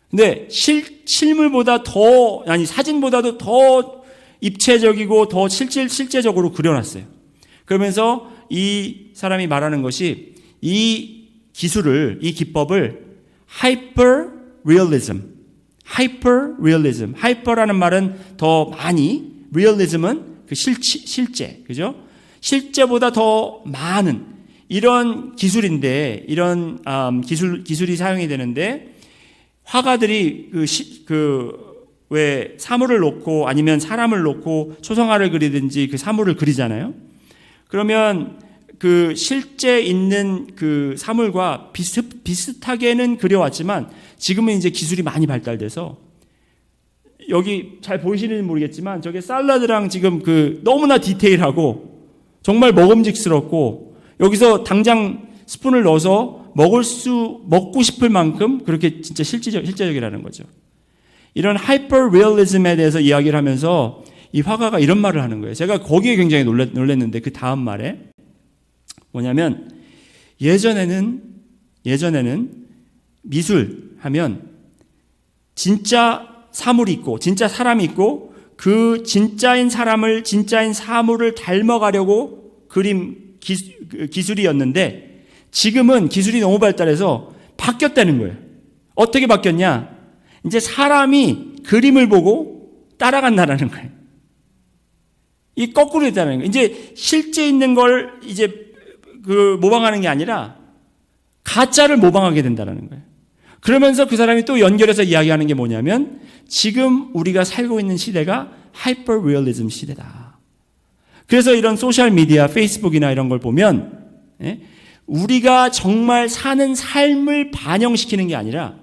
근데 실물보다 사진보다도 더 입체적이고 더 실제적으로 그려놨어요. 그러면서 이 사람이 말하는 것이 이 기법을 하이퍼라는 말은 더 많이, realism은 그 실제, 그죠? 실제보다 더 많은 이런 기술인데, 이런 기술이 사용이 되는데 화가들이 왜 사물을 놓고 아니면 사람을 놓고 초성화를 그리든지 그 사물을 그리잖아요. 그러면 그 실제 있는 그 사물과 비슷하게는 그려왔지만 지금은 이제 기술이 많이 발달돼서 여기 잘 보이시는지 모르겠지만 저게 샐러드랑 지금 그 너무나 디테일하고 정말 먹음직스럽고 여기서 당장 스푼을 넣어서 먹고 싶을 만큼 그렇게 진짜 실제적이라는 거죠. 이런 하이퍼 리얼리즘에 대해서 이야기를 하면서 이 화가가 이런 말을 하는 거예요. 제가 거기에 굉장히 놀랐는데 그 다음 말에 뭐냐면 예전에는 미술 하면 진짜 사물이 있고 진짜 사람이 있고 그 진짜인 사람을 진짜인 사물을 닮아가려고 그림 기술이었는데 지금은 기술이 너무 발달해서 바뀌었다는 거예요. 어떻게 바뀌었냐? 이제 사람이 그림을 보고 따라간다는 거예요. 이 거꾸로 됐다는 거예요. 이제 실제 있는 걸 이제 그 모방하는 게 아니라 가짜를 모방하게 된다는 거예요. 그러면서 그 사람이 또 연결해서 이야기하는 게 뭐냐면 지금 우리가 살고 있는 시대가 하이퍼 리얼리즘 시대다. 그래서 이런 소셜 미디어, 페이스북이나 이런 걸 보면 우리가 정말 사는 삶을 반영시키는 게 아니라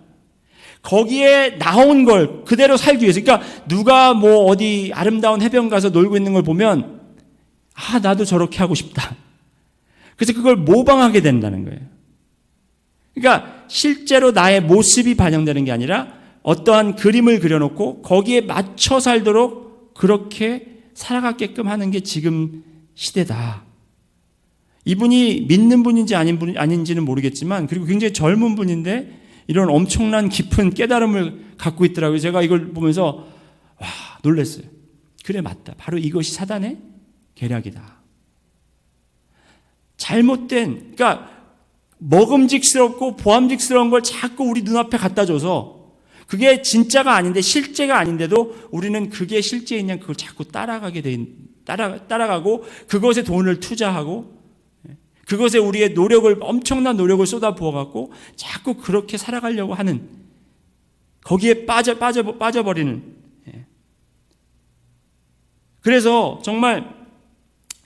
거기에 나온 걸 그대로 살기 위해서, 그러니까 누가 뭐 어디 아름다운 해변 가서 놀고 있는 걸 보면 나도 저렇게 하고 싶다. 그래서 그걸 모방하게 된다는 거예요. 그러니까 실제로 나의 모습이 반영되는 게 아니라 어떠한 그림을 그려놓고 거기에 맞춰 살도록 그렇게 살아가게끔 하는 게 지금 시대다. 이분이 믿는 분인지 아닌지는 모르겠지만, 그리고 굉장히 젊은 분인데 이런 엄청난 깊은 깨달음을 갖고 있더라고요. 제가 이걸 보면서 놀랐어요. 그래, 맞다. 바로 이것이 사단의 계략이다. 잘못된, 그러니까 먹음직스럽고 보암직스러운 걸 자꾸 우리 눈앞에 갖다 줘서 그게 진짜가 아닌데, 실제가 아닌데도 우리는 그게 실제이냐 그걸 자꾸 따라가고 그것에 돈을 투자하고 그것에 우리의 엄청난 노력을 쏟아 부어갖고 자꾸 그렇게 살아가려고 하는, 거기에 빠져버리는. 그래서 정말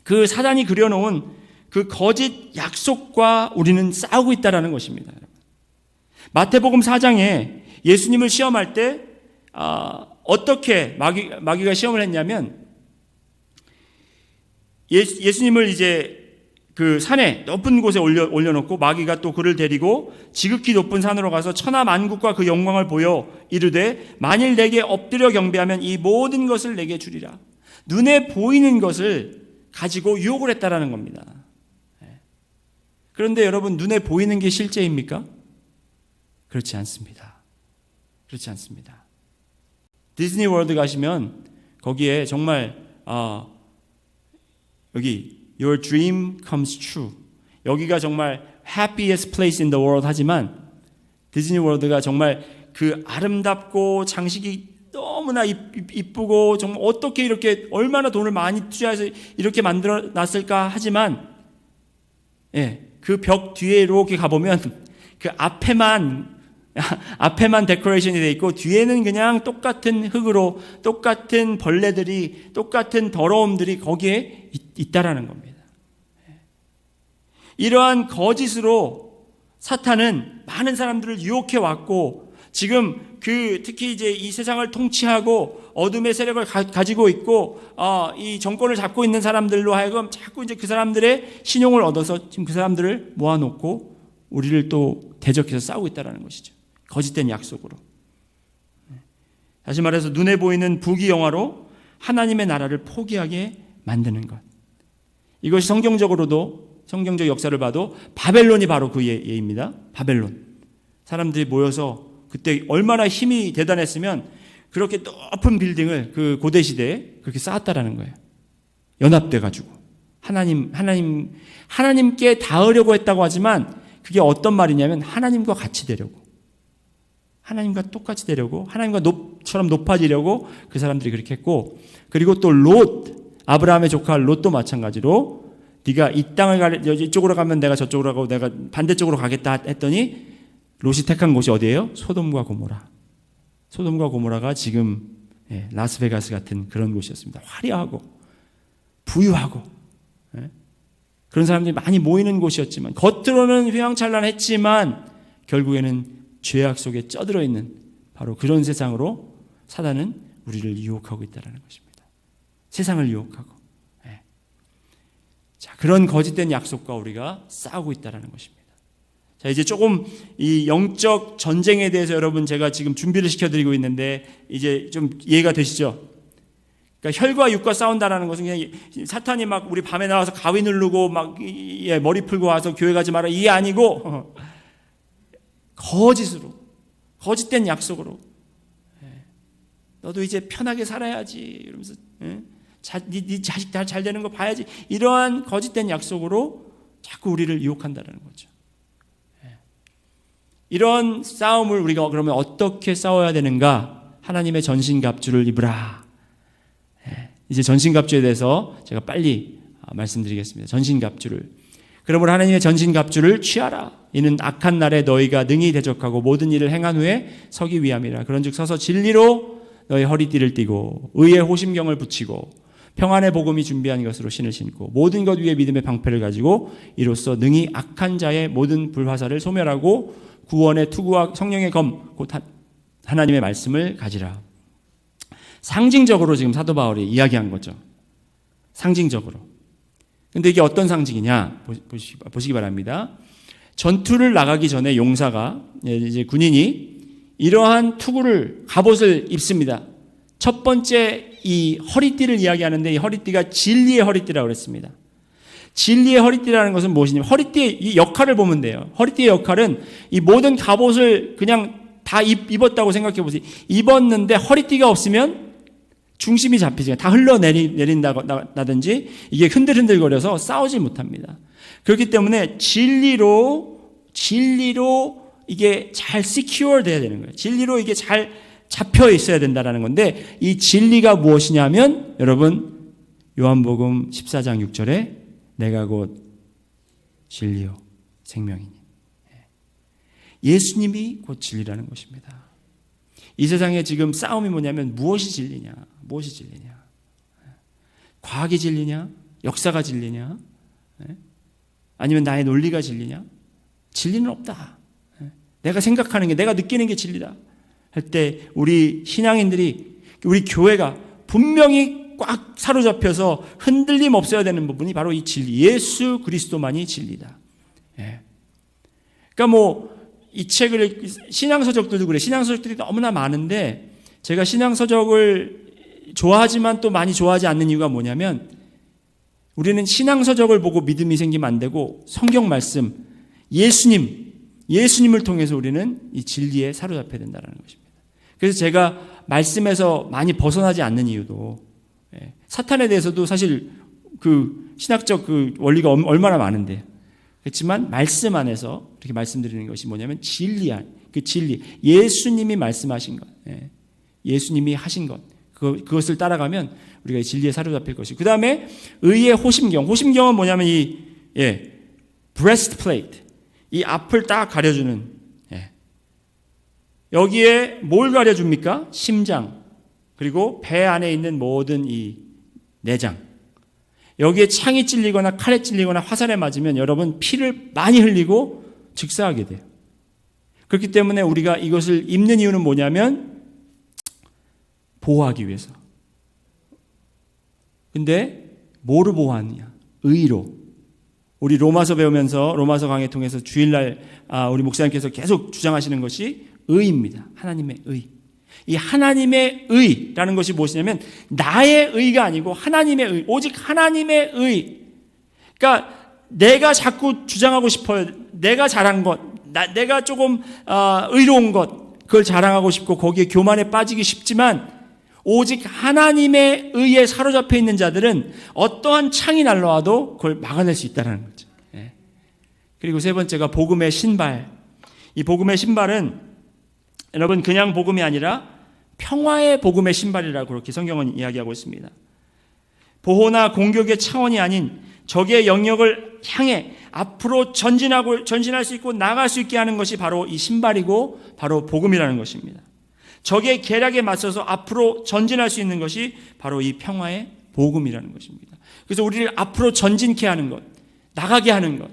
그 사단이 그려놓은 그 거짓 약속과 우리는 싸우고 있다는 것입니다. 마태복음 4장에 예수님을 시험할 때 어떻게 마귀가 시험을 했냐면, 예수님을 이제 그 산에 높은 곳에 올려놓고 마귀가 또 그를 데리고 지극히 높은 산으로 가서 천하 만국과 그 영광을 보여 이르되 만일 내게 엎드려 경배하면 이 모든 것을 내게 주리라. 눈에 보이는 것을 가지고 유혹을 했다라는 겁니다. 그런데 여러분, 눈에 보이는 게 실제입니까? 그렇지 않습니다. 그렇지 않습니다. 디즈니 월드 가시면 거기에 정말 여기 Your dream comes true. 여기가 정말 happiest place in the world 하지만 디즈니 월드가 정말 그 아름답고 장식이 너무나 이쁘고 정말 어떻게 이렇게 얼마나 돈을 많이 투자해서 이렇게 만들어 놨을까 하지만 그 벽 뒤에 이렇게 가보면 그 앞에만 데코레이션이 돼 있고 뒤에는 그냥 똑같은 흙으로 똑같은 벌레들이, 똑같은 더러움들이 거기에 있다라는 겁니다. 이러한 거짓으로 사탄은 많은 사람들을 유혹해 왔고, 지금 특히 이제 이 세상을 통치하고 어둠의 세력을 가지고 있고 이 정권을 잡고 있는 사람들로 하여금 자꾸 이제 그 사람들의 신용을 얻어서 지금 그 사람들을 모아놓고 우리를 또 대적해서 싸우고 있다는 것이죠. 거짓된 약속으로. 다시 말해서 눈에 보이는 부귀영화로 하나님의 나라를 포기하게 만드는 것. 이것이 성경적 역사를 봐도 바벨론이 바로 그 예입니다. 바벨론. 사람들이 모여서 그때 얼마나 힘이 대단했으면 그렇게 높은 빌딩을 그 고대 시대에 그렇게 쌓았다라는 거예요. 연합돼 가지고 하나님께 닿으려고 했다고 하지만 그게 어떤 말이냐면 하나님과 같이 되려고, 하나님과 똑같이 되려고, 하나님과처럼 높아지려고 그 사람들이 그렇게 했고, 그리고 또 아브라함의 조카 롯도 마찬가지로 네가 이 땅을 이쪽으로 가면 내가 저쪽으로 가고 내가 반대쪽으로 가겠다 했더니 롯이 택한 곳이 어디예요? 소돔과 고모라. 소돔과 고모라가 지금 라스베가스 같은 그런 곳이었습니다. 화려하고 부유하고 그런 사람들이 많이 모이는 곳이었지만, 겉으로는 휘황찬란했지만 결국에는 죄악 속에 쩌들어 있는 바로 그런 세상으로 사단은 우리를 유혹하고 있다는 것입니다. 세상을 유혹하고. 자, 그런 거짓된 약속과 우리가 싸우고 있다는 것입니다. 자, 이제 조금 이 영적 전쟁에 대해서 여러분 제가 지금 준비를 시켜드리고 있는데 이제 좀 이해가 되시죠? 그러니까 혈과 육과 싸운다라는 것은 그냥 사탄이 막 우리 밤에 나와서 가위 누르고 막 머리 풀고 와서 교회 가지 마라, 이게 아니고 거짓으로, 거짓된 약속으로 너도 이제 편하게 살아야지 이러면서 네 자식 다 잘 되는 거 봐야지, 이러한 거짓된 약속으로 자꾸 우리를 유혹한다는 거죠. 이런 싸움을 우리가 그러면 어떻게 싸워야 되는가? 하나님의 전신갑주를 입으라. 이제 전신갑주에 대해서 제가 빨리 말씀드리겠습니다. 전신갑주를. 그러므로 하나님의 전신갑주를 취하라. 이는 악한 날에 너희가 능히 대적하고 모든 일을 행한 후에 서기 위함이라. 그런즉 서서 진리로 너희 허리띠를 띠고 의의 호심경을 붙이고 평안의 복음이 준비한 것으로 신을 신고 모든 것 위에 믿음의 방패를 가지고 이로써 능히 악한 자의 모든 불화살을 소멸하고 구원의 투구와 성령의 검 곧 하나님의 말씀을 가지라. 상징적으로 지금 사도 바울이 이야기한 거죠. 상징적으로. 근데 이게 어떤 상징이냐 보시기 바랍니다. 전투를 나가기 전에 용사가 이제 군인이 이러한 투구를 갑옷을 입습니다. 첫 번째 이 허리띠를 이야기하는데 이 허리띠가 진리의 허리띠라고 그랬습니다. 진리의 허리띠라는 것은 무엇이냐면 허리띠의 이 역할을 보면 돼요. 허리띠의 역할은 이 모든 갑옷을 그냥 다 입었다고 생각해 보세요. 입었는데 허리띠가 없으면 중심이 잡히지 다 흘러내린다든지 이게 흔들흔들거려서 싸우지 못합니다. 그렇기 때문에 진리로 이게 잘 secure 돼야 되는 거예요. 진리로 이게 잘 잡혀 있어야 된다는 건데 이 진리가 무엇이냐면 여러분 요한복음 14장 6절에 내가 곧 진리요 생명이니 예수님이 곧 진리라는 것입니다. 이 세상에 지금 싸움이 뭐냐면 무엇이 진리냐 무엇이 진리냐 과학이 진리냐 역사가 진리냐 아니면 나의 논리가 진리냐 진리는 없다. 내가 생각하는 게 내가 느끼는 게 진리다 할 때 우리 신앙인들이 우리 교회가 분명히 꽉 사로잡혀서 흔들림 없어야 되는 부분이 바로 이 진리 예수 그리스도만이 진리다. 그러니까 뭐 이 책을 신앙서적들도 그래 신앙서적들이 너무나 많은데 제가 신앙서적을 좋아하지만 또 많이 좋아하지 않는 이유가 뭐냐면 우리는 신앙서적을 보고 믿음이 생기면 안 되고 성경 말씀 예수님을 통해서 우리는 이 진리에 사로잡혀야 된다는 것입니다. 그래서 제가 말씀에서 많이 벗어나지 않는 이유도 사탄에 대해서도 사실 그 신학적 그 원리가 얼마나 많은데 그렇지만 말씀 안에서 이렇게 말씀드리는 것이 뭐냐면 그 진리 예수님이 말씀하신 것 예수님이 하신 것 그것을 따라가면 우리가 이 진리에 사로잡힐 것이고 그 다음에 의의 호심경은 뭐냐면 이 breastplate 이 앞을 딱 가려주는 여기에 뭘 가려줍니까? 심장 그리고 배 안에 있는 모든 이 내장 여기에 창이 찔리거나 칼에 찔리거나 화살에 맞으면 여러분 피를 많이 흘리고 즉사하게 돼요. 그렇기 때문에 우리가 이것을 입는 이유는 뭐냐면 보호하기 위해서. 근데 뭐로 보호하느냐? 의로. 우리 로마서 배우면서 로마서 강해 통해서 주일날 우리 목사님께서 계속 주장하시는 것이 의입니다. 하나님의 의. 이 하나님의 의라는 것이 무엇이냐면 나의 의가 아니고 하나님의 의, 오직 하나님의 의. 그러니까 내가 자꾸 주장하고 싶어요. 내가 잘한 것, 내가 조금 의로운 것, 그걸 자랑하고 싶고 거기에 교만에 빠지기 쉽지만 오직 하나님의 의에 사로잡혀 있는 자들은 어떠한 창이 날라와도 그걸 막아낼 수 있다는 거죠. 그리고 세 번째가 복음의 신발. 이 복음의 신발은 여러분 그냥 복음이 아니라 평화의 복음의 신발이라고 그렇게 성경은 이야기하고 있습니다. 보호나 공격의 차원이 아닌 적의 영역을 향해 앞으로 전진할 수 있고 나갈 수 있게 하는 것이 바로 이 신발이고 바로 복음이라는 것입니다. 적의 계략에 맞서서 앞으로 전진할 수 있는 것이 바로 이 평화의 복음이라는 것입니다. 그래서 우리를 앞으로 전진케 하는 것, 나가게 하는 것,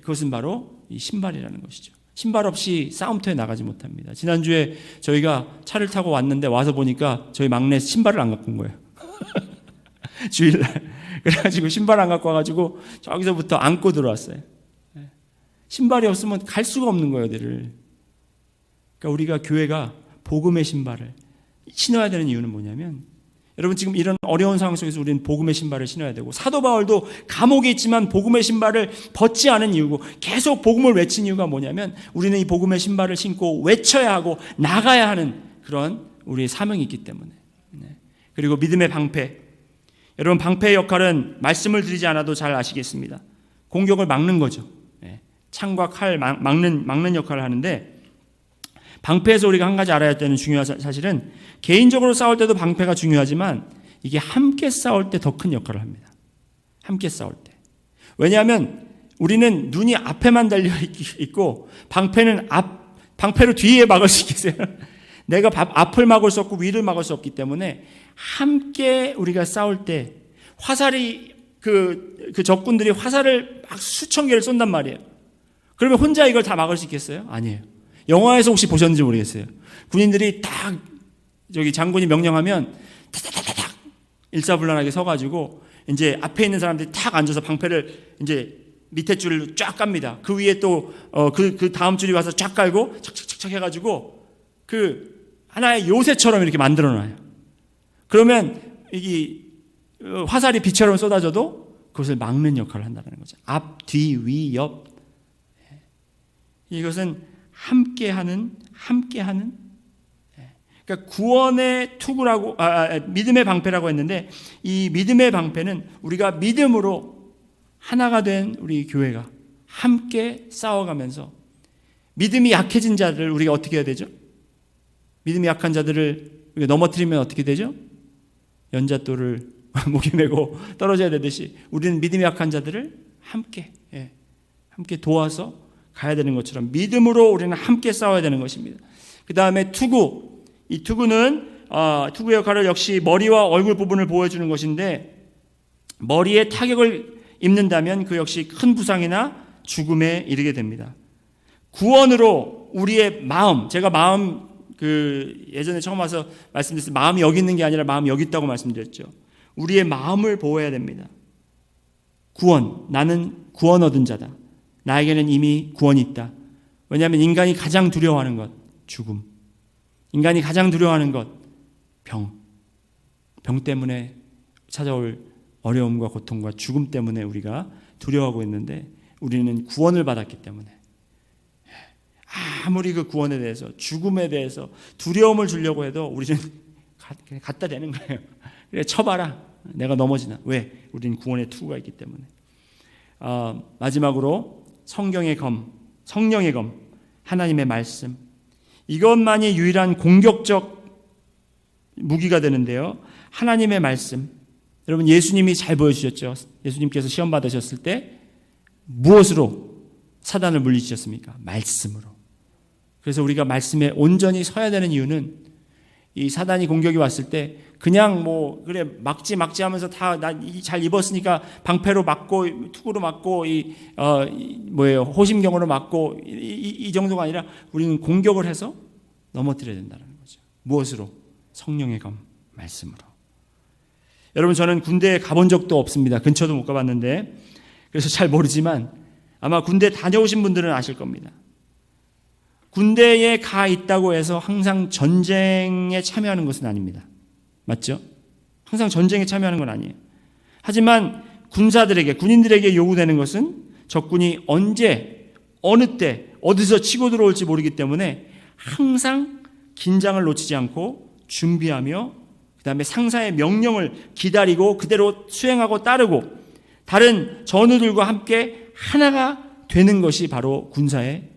그것은 바로 이 신발이라는 것이죠. 신발 없이 싸움터에 나가지 못합니다. 지난주에 저희가 차를 타고 왔는데 와서 보니까 저희 막내 신발을 안 갖고 온 거예요. 주일날. 그래가지고 신발 안 갖고 와가지고 저기서부터 안고 들어왔어요. 신발이 없으면 갈 수가 없는 거예요, 어디를. 그러니까 우리가 교회가 복음의 신발을 신어야 되는 이유는 뭐냐면 여러분 지금 이런 어려운 상황 속에서 우리는 복음의 신발을 신어야 되고 사도 바울도 감옥에 있지만 복음의 신발을 벗지 않은 이유고 계속 복음을 외친 이유가 뭐냐면 우리는 이 복음의 신발을 신고 외쳐야 하고 나가야 하는 그런 우리의 사명이 있기 때문에. 그리고 믿음의 방패. 여러분 방패의 역할은 말씀을 드리지 않아도 잘 아시겠습니다. 공격을 막는 거죠. 창과 칼 막는 역할을 하는데 방패에서 우리가 한 가지 알아야 되는 중요한 사실은 개인적으로 싸울 때도 방패가 중요하지만 이게 함께 싸울 때 더 큰 역할을 합니다. 함께 싸울 때. 왜냐하면 우리는 눈이 앞에만 달려 있고 방패로 뒤에 막을 수 있겠어요. 내가 앞을 막을 수 없고 위를 막을 수 없기 때문에 함께 우리가 싸울 때 화살이 그 적군들이 화살을 막 수천 개를 쏜단 말이에요. 그러면 혼자 이걸 다 막을 수 있겠어요? 아니에요. 영화에서 혹시 보셨는지 모르겠어요. 군인들이 딱 저기 장군이 명령하면 타타타타닥 일사불란하게 서가지고 이제 앞에 있는 사람들이 탁 앉아서 방패를 이제 밑에 줄을 쫙 깝니다. 그 위에 또 그 다음 줄이 와서 쫙 깔고 착착착착 해가지고 그 하나의 요새처럼 이렇게 만들어놔요. 그러면 이 화살이 비처럼 쏟아져도 그것을 막는 역할을 한다는 거죠. 앞, 뒤, 위, 옆. 이것은 함께하는. 그러니까 구원의 투구라고 믿음의 방패라고 했는데 이 믿음의 방패는 우리가 믿음으로 하나가 된 우리 교회가 함께 싸워가면서 믿음이 약해진 자들을 우리가 어떻게 해야 되죠? 믿음이 약한 자들을 우리가 넘어뜨리면 어떻게 되죠? 연잣돌을 목에 메고 떨어져야 되듯이 우리는 믿음이 약한 자들을 함께 도와서 가야 되는 것처럼 믿음으로 우리는 함께 싸워야 되는 것입니다. 그 다음에 투구. 이 투구는 투구 역할을 역시 머리와 얼굴 부분을 보호해주는 것인데 머리에 타격을 입는다면 그 역시 큰 부상이나 죽음에 이르게 됩니다. 구원으로 우리의 마음, 제가 마음 예전에 처음 와서 말씀드렸어요. 마음이 여기 있는 게 아니라 마음이 여기 있다고 말씀드렸죠. 우리의 마음을 보호해야 됩니다. 구원, 나는 구원 얻은 자다. 나에게는 이미 구원이 있다. 왜냐하면 인간이 가장 두려워하는 것, 죽음. 인간이 가장 두려워하는 것, 병 때문에 찾아올 어려움과 고통과 죽음 때문에 우리가 두려워하고 있는데 우리는 구원을 받았기 때문에 아무리 그 구원에 대해서 죽음에 대해서 두려움을 주려고 해도 우리는 그냥 갖다 대는 거예요. 그래 쳐봐라. 내가 넘어지나. 왜? 우리는 구원의 투구가 있기 때문에. 마지막으로 성령의 검, 하나님의 말씀. 이것만이 유일한 공격적 무기가 되는데요. 하나님의 말씀. 여러분 예수님이 잘 보여주셨죠. 예수님께서 시험 받으셨을 때 무엇으로 사단을 물리치셨습니까? 말씀으로. 그래서 우리가 말씀에 온전히 서야 되는 이유는 이 사단이 공격이 왔을 때 그냥 그래 막지 하면서 다 나 잘 입었으니까 방패로 막고 투구로 막고 호심경으로 막고 이 정도가 아니라 우리는 공격을 해서 넘어뜨려야 된다는 거죠. 무엇으로? 성령의 검, 말씀으로. 여러분 저는 군대에 가본 적도 없습니다. 근처도 못 가봤는데 그래서 잘 모르지만 아마 군대 다녀오신 분들은 아실 겁니다. 군대에 가 있다고 해서 항상 전쟁에 참여하는 것은 아닙니다. 맞죠? 항상 전쟁에 참여하는 건 아니에요. 하지만 군인들에게 요구되는 것은 적군이 언제, 어느 때, 어디서 치고 들어올지 모르기 때문에 항상 긴장을 놓치지 않고 준비하며 그 다음에 상사의 명령을 기다리고 그대로 수행하고 따르고 다른 전우들과 함께 하나가 되는 것이 바로 군사의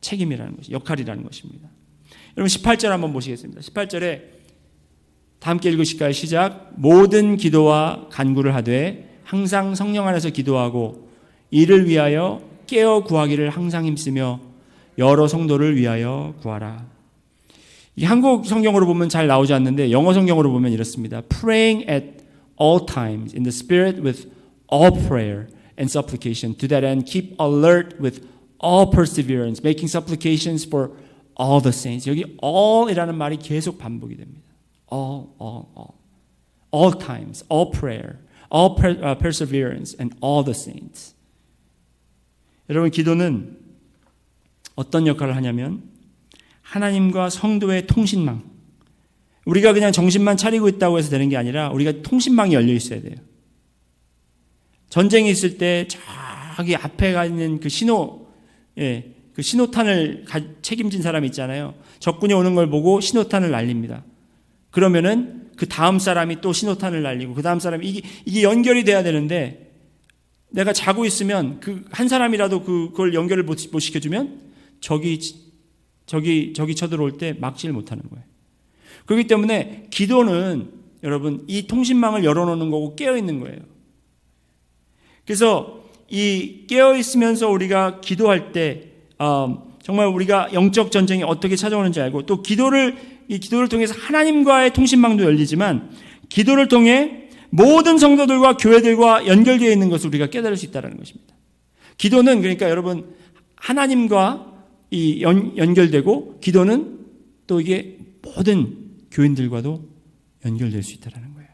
책임이라는 것이 역할이라는 것입니다. 여러분 18절 한번 보시겠습니다. 18절에 다 함께 읽으실까요? 시작. 모든 기도와 간구를 하되 항상 성령 안에서 기도하고 이를 위하여 깨어 구하기를 항상 힘쓰며 여러 성도를 위하여 구하라. 이 한국 성경으로 보면 잘 나오지 않는데 영어 성경으로 보면 이렇습니다. Praying at all times in the Spirit with all prayer and supplication. To that end, keep alert with all perseverance, making supplications for all the saints. 여기 all이라는 말이 계속 반복이 됩니다. all times, all prayer, all perseverance, and all the saints. 여러분 기도는 어떤 역할을 하냐면 하나님과 성도의 통신망. 우리가 그냥 정신만 차리고 있다고 해서 되는 게 아니라 우리가 통신망이 열려 있어야 돼요. 전쟁이 있을 때 저기 앞에 가 있는 그 그 신호탄을 책임진 사람이 있잖아요. 적군이 오는 걸 보고 신호탄을 날립니다. 그러면은 그 다음 사람이 또 신호탄을 날리고 그 다음 사람이 이게 연결이 돼야 되는데 내가 자고 있으면 그 한 사람이라도 그걸 연결을 못 시켜주면 적이 쳐들어올 때 막지를 못하는 거예요. 그렇기 때문에 기도는 여러분 이 통신망을 열어놓는 거고 깨어있는 거예요. 그래서 이 깨어 있으면서 우리가 기도할 때 정말 우리가 영적 전쟁이 어떻게 찾아오는지 알고, 또 이 기도를 통해서 하나님과의 통신망도 열리지만 기도를 통해 모든 성도들과 교회들과 연결되어 있는 것을 우리가 깨달을 수 있다는 것입니다. 기도는 그러니까 여러분 하나님과 연결되고, 기도는 또 이게 모든 교인들과도 연결될 수 있다는 거예요.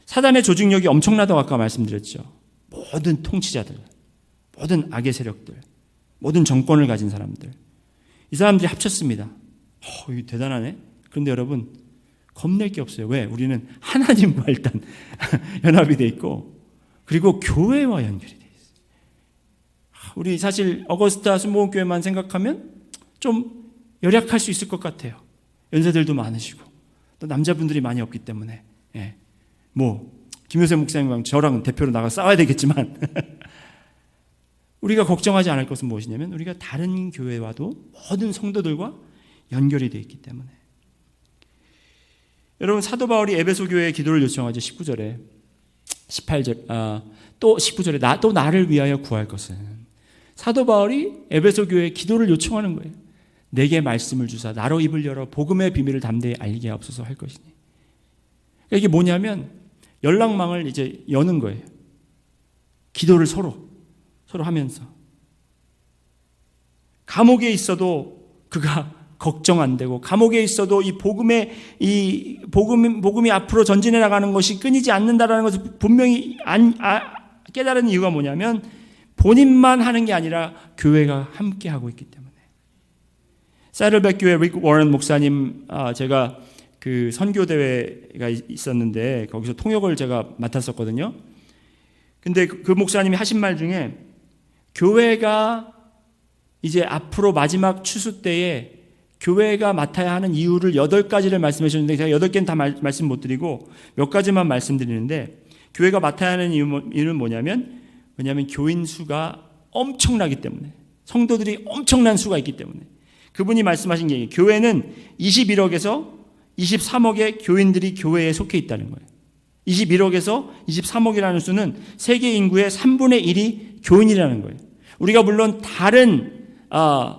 사단의 조직력이 엄청나다고 아까 말씀드렸죠. 모든 통치자들, 모든 악의 세력들, 모든 정권을 가진 사람들, 이 사람들이 합쳤습니다. 이거 대단하네. 그런데 여러분, 겁낼 게 없어요. 왜? 우리는 하나님과 일단 연합이 돼 있고, 그리고 교회와 연결이 돼 있어요. 우리 사실 어거스타 순복음교회만 생각하면 좀 열약할 수 있을 것 같아요. 연세들도 많으시고 또 남자분들이 많이 없기 때문에 김효세 목사님과 저랑 대표로 나가 싸워야 되겠지만 우리가 걱정하지 않을 것은 무엇이냐면 우리가 다른 교회와도 모든 성도들과 연결이 되어 있기 때문에. 여러분, 사도 바울이 에베소 교회에 기도를 요청하죠. 19절에 18절 또 19절에 또 나를 위하여 구할 것은, 사도 바울이 에베소 교회에 기도를 요청하는 거예요. 내게 말씀을 주사 나로 입을 열어 복음의 비밀을 담대히 알게 하옵소서 할 것이니. 그러니까 이게 뭐냐면 연락망을 이제 여는 거예요. 기도를 서로 하면서. 감옥에 있어도 그가 걱정 안 되고, 감옥에 있어도 이 복음이 앞으로 전진해 나가는 것이 끊이지 않는다라는 것을 분명히 깨달은 이유가 뭐냐면 본인만 하는 게 아니라 교회가 함께 하고 있기 때문에. 사이럴백 교회 릭 워런 목사님, 제가 그 선교 대회가 있었는데 거기서 통역을 제가 맡았었거든요. 근데 그 목사님이 하신 말 중에, 교회가 이제 앞으로 마지막 추수 때에 교회가 맡아야 하는 이유를 8가지를 말씀해 주셨는데, 제가 8개는 다 말씀 못 드리고 몇 가지만 말씀드리는데, 교회가 맡아야 하는 이유는 뭐냐면 교인 수가 엄청나기 때문에, 성도들이 엄청난 수가 있기 때문에. 그분이 말씀하신 게, 교회는 21억에서 23억의 교인들이 교회에 속해 있다는 거예요. 21억에서 23억이라는 수는 세계 인구의 3분의 1이 교인이라는 거예요. 우리가 물론 다른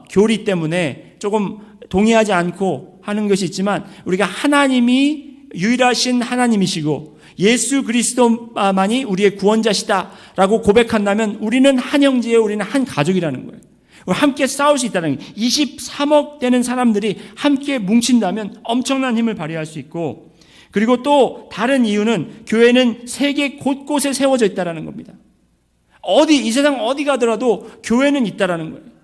교리 때문에 조금 동의하지 않고 하는 것이 있지만, 우리가 하나님이 유일하신 하나님이시고 예수 그리스도만이 우리의 구원자시다라고 고백한다면 우리는 한 형제예요. 우리는 한 가족이라는 거예요. 함께 싸울 수 있다는 거예요. 23억 되는 사람들이 함께 뭉친다면 엄청난 힘을 발휘할 수 있고, 그리고 또 다른 이유는 교회는 세계 곳곳에 세워져 있다는 겁니다. 이 세상 어디 가더라도 교회는 있다는 거예요.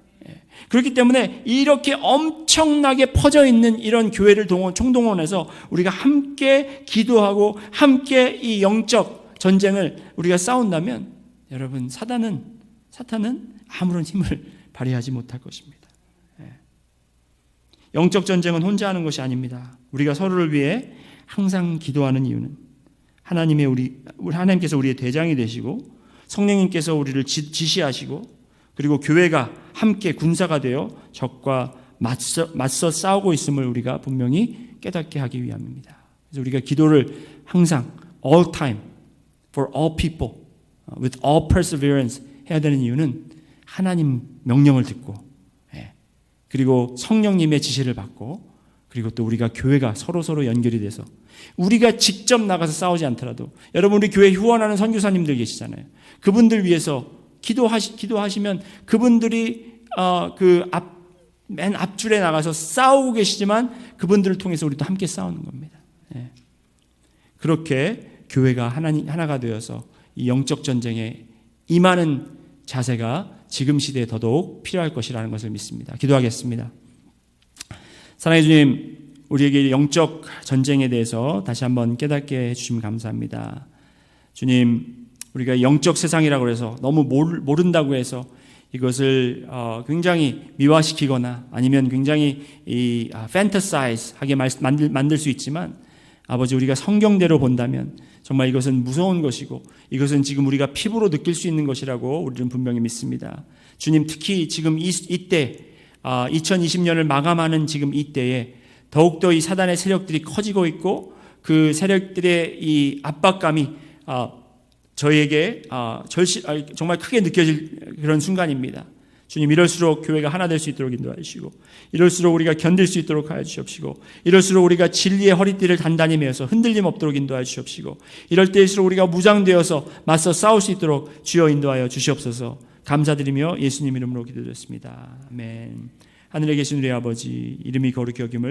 그렇기 때문에 이렇게 엄청나게 퍼져 있는 이런 교회를 총동원해서 우리가 함께 기도하고 함께 이 영적 전쟁을 우리가 싸운다면, 여러분, 사탄은 아무런 힘을 발휘하지 못할 것입니다. 영적 전쟁은 혼자 하는 것이 아닙니다. 우리가 서로를 위해 항상 기도하는 이유는 하나님께서 우리의 대장이 되시고 성령님께서 우리를 지시하시고, 그리고 교회가 함께 군사가 되어 적과 맞서 싸우고 있음을 우리가 분명히 깨닫게 하기 위함입니다. 그래서 우리가 기도를 항상 all time for all people with all perseverance 해야 되는 이유는 하나님 명령을 듣고, 그리고 성령님의 지시를 받고, 그리고 또 우리가 교회가 서로 연결이 돼서 우리가 직접 나가서 싸우지 않더라도, 여러분, 우리 교회 후원하는 선교사님들 계시잖아요. 그분들 위해서 기도하시면 그분들이 맨 앞줄에 나가서 싸우고 계시지만 그분들을 통해서 우리도 함께 싸우는 겁니다. 그렇게 교회가 하나가 되어서 이 영적 전쟁에 임하는 자세가 지금 시대에 더더욱 필요할 것이라는 것을 믿습니다. 기도하겠습니다. 사랑해 주님, 우리에게 영적 전쟁에 대해서 다시 한번 깨닫게 해주시면 감사합니다. 주님, 우리가 영적 세상이라고 해서 너무 모른다고 해서 이것을 굉장히 미화시키거나 아니면 굉장히 fantasiz하게 만들 수 있지만, 아버지, 우리가 성경대로 본다면 정말 이것은 무서운 것이고 이것은 지금 우리가 피부로 느낄 수 있는 것이라고 우리는 분명히 믿습니다. 주님, 특히 지금 이때 2020년을 마감하는 지금 이때에 더욱더 이 사단의 세력들이 커지고 있고, 그 세력들의 이 압박감이 저희에게 정말 크게 느껴질 그런 순간입니다. 주님, 이럴수록 교회가 하나 될 수 있도록 인도해 주시고, 이럴수록 우리가 견딜 수 있도록 하여 주시옵시고, 이럴수록 우리가 진리의 허리띠를 단단히 매어서 흔들림 없도록 인도하여 주시옵시고, 이럴 때일수록 우리가 무장되어서 맞서 싸울 수 있도록 주여 인도하여 주시옵소서. 감사드리며 예수님 이름으로 기도드렸습니다. 아멘. 하늘에 계신 우리 아버지, 이름이 거룩히 여김을